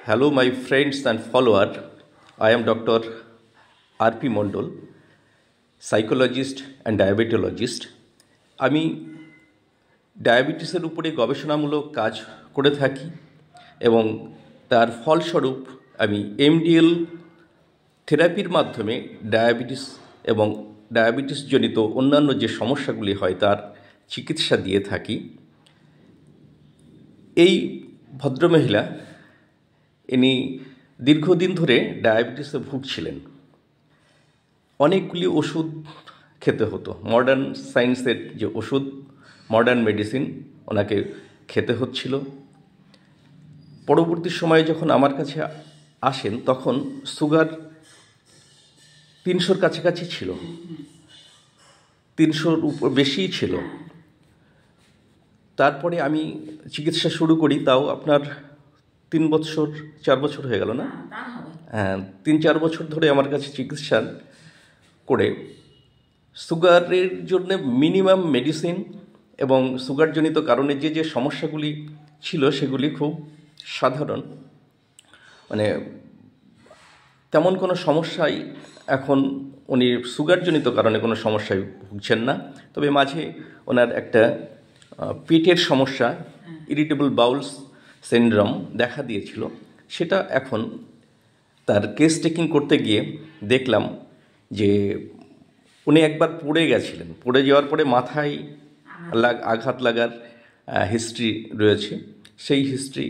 Hello, my friends and followers. I am Dr. R.P. Mondol, psychologist and diabetologist. আমি ডায়াবেটিসের উপরে গবেষণামূলক কাজ করে থাকি এবং তার ফলস্বরূপ আমি এমডিএল থেরাপির মাধ্যমে ডায়াবেটিস এবং ডায়াবেটিসজনিত অন্যান্য যে সমস্যাগুলি হয় তার চিকিৎসা দিয়ে থাকি। এই ভদ্রমহিলা ইনি দীর্ঘদিন ধরে ডায়াবেটিসে ভুগছিলেন। অনেকগুলি ওষুধ খেতে হতো, মডার্ন সায়েন্সের যে ওষুধ, মডার্ন মেডিসিন ওনাকে খেতে হচ্ছিল। পরবর্তী সময়ে যখন আমার কাছে আসেন তখন সুগার 300-র কাছাকাছি ছিল, 300-র উপর বেশিই ছিল। তারপরে আমি চিকিৎসা শুরু করি, তাও আপনার 4 বছর হয়ে গেল না? হ্যাঁ, 3-4 বছর ধরে আমার কাছে চিকিৎসা করে সুগারের জন্য মিনিমাম মেডিসিন এবং সুগারজনিত কারণে যে সমস্যাগুলি ছিল সেগুলি খুব সাধারণ, মানে তেমন কোনো সমস্যাই এখন উনি সুগারজনিত কারণে কোনো সমস্যায় ভুগছেন না। তবে মাঝে ওনার একটা পেটের সমস্যা, ইরিটেবল বাউলস সিনড্রোম দেখা দিয়েছিল। সেটা এখন তার কেস টেকিং করতে গিয়ে দেখলাম যে উনি একবার পড়ে গেছিলেন, পড়ে যাওয়ার পরে মাথায় আঘাত লাগার হিস্ট্রি রয়েছে। সেই হিস্ট্রি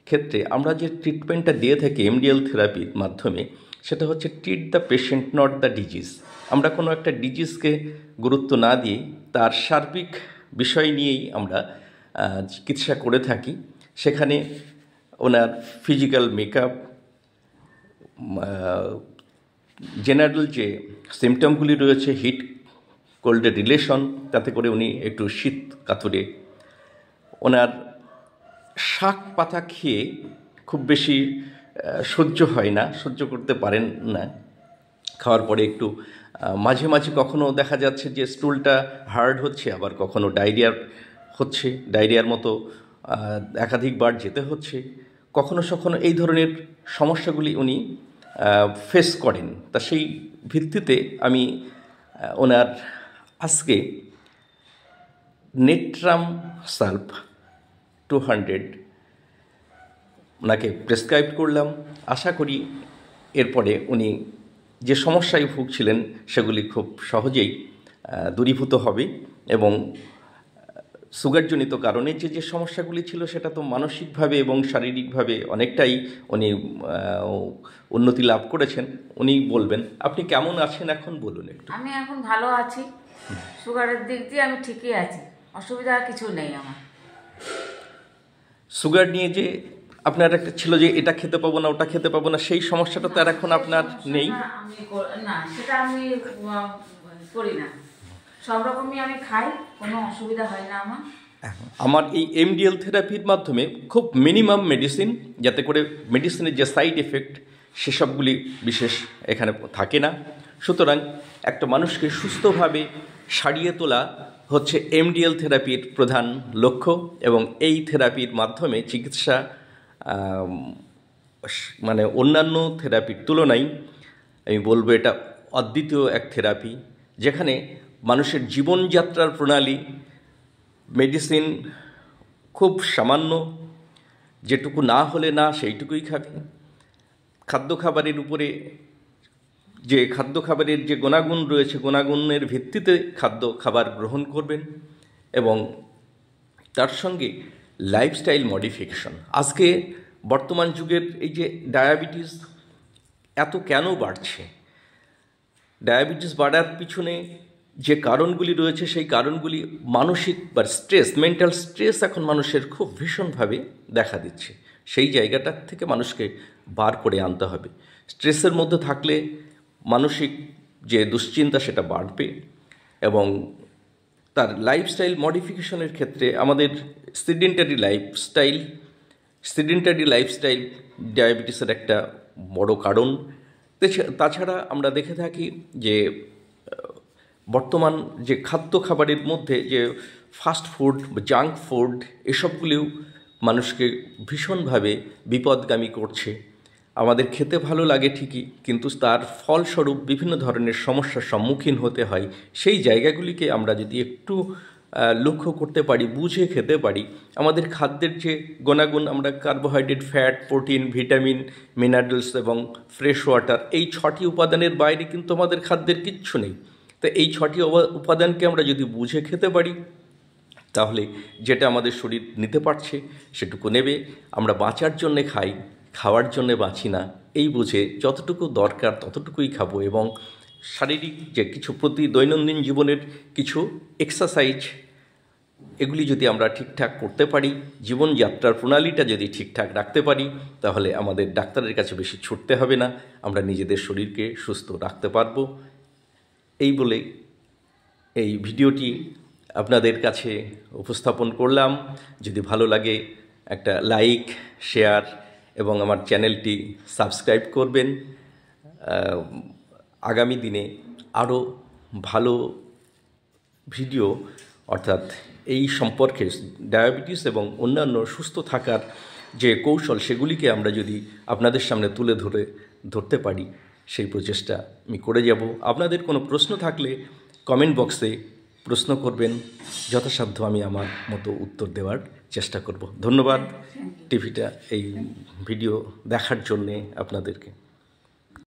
ক্ষেত্রে আমরা যে ট্রিটমেন্টটা দিয়ে থাকি এমডিএল থেরাপির মাধ্যমে, সেটা হচ্ছে treat the patient not the disease. আমরা কোনো একটা ডিজিজকে গুরুত্ব না দিয়ে তার সার্বিক বিষয় নিয়েই আমরা চিকিৎসা করে থাকি। সেখানে ওনার ফিজিক্যাল মেকআপ, জেনারেল যে সিমটমগুলি রয়েছে, হিট কোল্ডের রিলেশন, তাতে করে উনি একটু শীত কাতুরে, ওনার শাক পাতা খেয়ে খুব বেশি সহ্য হয় না, সহ্য করতে পারেন না। খাওয়ার পরে একটু মাঝে মাঝে কখনো দেখা যাচ্ছে যে স্টুলটা হার্ড হচ্ছে, আবার কখনো ডায়রিয়ার মতো একাধিকবার যেতে হচ্ছে। কখনো এই ধরনের সমস্যাগুলি উনি ফেস করেন। তা সেই ভিত্তিতে আমি ওনার আজকে নেট্রাম সাল্প 200 ওনাকে প্রেসক্রাইব করলাম। আশা করি এরপরে উনি যে সমস্যায় ভুগছিলেন সেগুলি খুব সহজেই দূরীভূত হবে এবং সুগারজনিত কারণে যে সমস্যাগুলি ছিল সেটা তো মানসিকভাবে এবং শারীরিকভাবে অনেকটাই উনি উন্নতি লাভ করেছেন। উনি বলবেন, আপনি কেমন আছেন এখন বলুন একটু। আমি এখন ভালো আছি, সুগারের দিক দিয়ে আমি ঠিকই আছি, অসুবিধা কিছু নেই আমার। সুগার নিয়ে যে আপনার একটা ছিল যে এটা খেতে পাবো না, ওটা খেতে পাবো না, সেই সমস্যাটা তো আর এখন আপনার নেই? না, সেটা আমি করি না, সব রকমই আমি খাই, কোনো অসুবিধা হয় না আমার। এই এমডিএল থেরাপির মাধ্যমে খুব মিনিমাম মেডিসিন, যাতে করে মেডিসিনের যে সাইড এফেক্ট সেসবগুলি বিশেষ এখানে থাকে না। সুতরাং একটা মানুষকে সুস্থভাবে সারিয়ে তোলা হচ্ছে এমডিএল থেরাপির প্রধান লক্ষ্য এবং এই থেরাপির মাধ্যমে চিকিৎসা মানে অন্যান্য থেরাপির তুলনায় আমি বলবো এটা অদ্বিতীয় এক থেরাপি, যেখানে মানুষের জীবনযাত্রার প্রণালী, মেডিসিন খুব সামান্য, যেটুকু না হলে না সেইটুকুই খাবে। খাবারের উপরে যে খাবারের যে গুণাগুণ রয়েছে, গুণাগুণের ভিত্তিতে খাবার গ্রহণ করবেন এবং তার সঙ্গে লাইফস্টাইল মডিফিকেশন। আজকে বর্তমান যুগের এই যে ডায়াবেটিস এত কেন বাড়ছে, ডায়াবেটিস বাড়ার পিছনে যে কারণগুলি রয়েছে সেই কারণগুলি মানসিক বা স্ট্রেস, মেন্টাল স্ট্রেস এখন মানুষের খুব ভীষণভাবে দেখা দিচ্ছে। সেই জায়গাটার থেকে মানুষকে বার করে আনতে হবে। স্ট্রেসের মধ্যে থাকলে মানসিক যে দুশ্চিন্তা সেটা বাড়বে এবং তার লাইফস্টাইল মডিফিকেশনের ক্ষেত্রে আমাদের সিডেন্টারি লাইফস্টাইল ডায়াবেটিসের একটা বড় কারণ। তাছাড়া আমরা দেখে থাকি যে বর্তমান যে খাবারের মধ্যে যে ফাস্ট ফুড, জাঙ্ক ফুড, এসবগুলিও মানুষকে ভীষণভাবে বিপদগামী করছে। আমাদের খেতে ভালো লাগে ঠিকই, কিন্তু তার ফলস্বরূপ বিভিন্ন ধরনের সমস্যার সম্মুখীন হতে হয়। সেই জায়গাগুলিকে আমরা যদি একটু লক্ষ্য করতে পারি, বুঝে খেতে পারি, আমাদের খাদ্যের যে গুণাগুণ, আমরা carbohydrate, fat, protein, vitamin, minerals এবং ফ্রেশ ওয়াটার, এই 6টি উপাদানের বাইরে কিন্তু আমাদের খাদ্যের কিচ্ছু নেই। তো এই 6টি উপাদানকে আমরা যদি বুঝে খেতে পারি, তাহলে যেটা আমাদের শরীর নিতে পারছে সেটুকু নেবে। আমরা বাঁচার জন্যে খাই, খাওয়ার জন্যে বাঁচি না। এই বুঝে যতটুকু দরকার ততটুকুই খাবো, এবং শারীরিক যে কিছু দৈনন্দিন জীবনের কিছু এক্সারসাইজ, এগুলি যদি আমরা ঠিকঠাক করতে পারি, জীবনযাত্রার প্রণালীটা যদি ঠিকঠাক রাখতে পারি, তাহলে আমাদের ডাক্তারের কাছে বেশি ছুটতে হবে না, আমরা নিজেদের শরীরকে সুস্থ রাখতে পারবো। এই বলে এই ভিডিওটি আপনাদের কাছে উপস্থাপন করলাম। যদি ভালো লাগে একটা লাইক, শেয়ার এবং আমার চ্যানেলটি সাবস্ক্রাইব করবেন। আগামী দিনে আরও ভালো ভিডিও, অর্থাৎ এই সম্পর্কে ডায়াবেটিস এবং অন্যান্য সুস্থ থাকার যে কৌশল, সেগুলিকে আমরা যদি আপনাদের সামনে তুলে ধরতে পারি, সেই প্রচেষ্টা আমি করে যাব। আপনাদের কোনো প্রশ্ন থাকলে কমেন্ট বক্সে প্রশ্ন করবেন, যথাসাধ্য আমি আমার মতো উত্তর দেওয়ার চেষ্টা করব। ধন্যবাদ টিভিটা এই ভিডিও দেখার জন্যে আপনাদেরকে।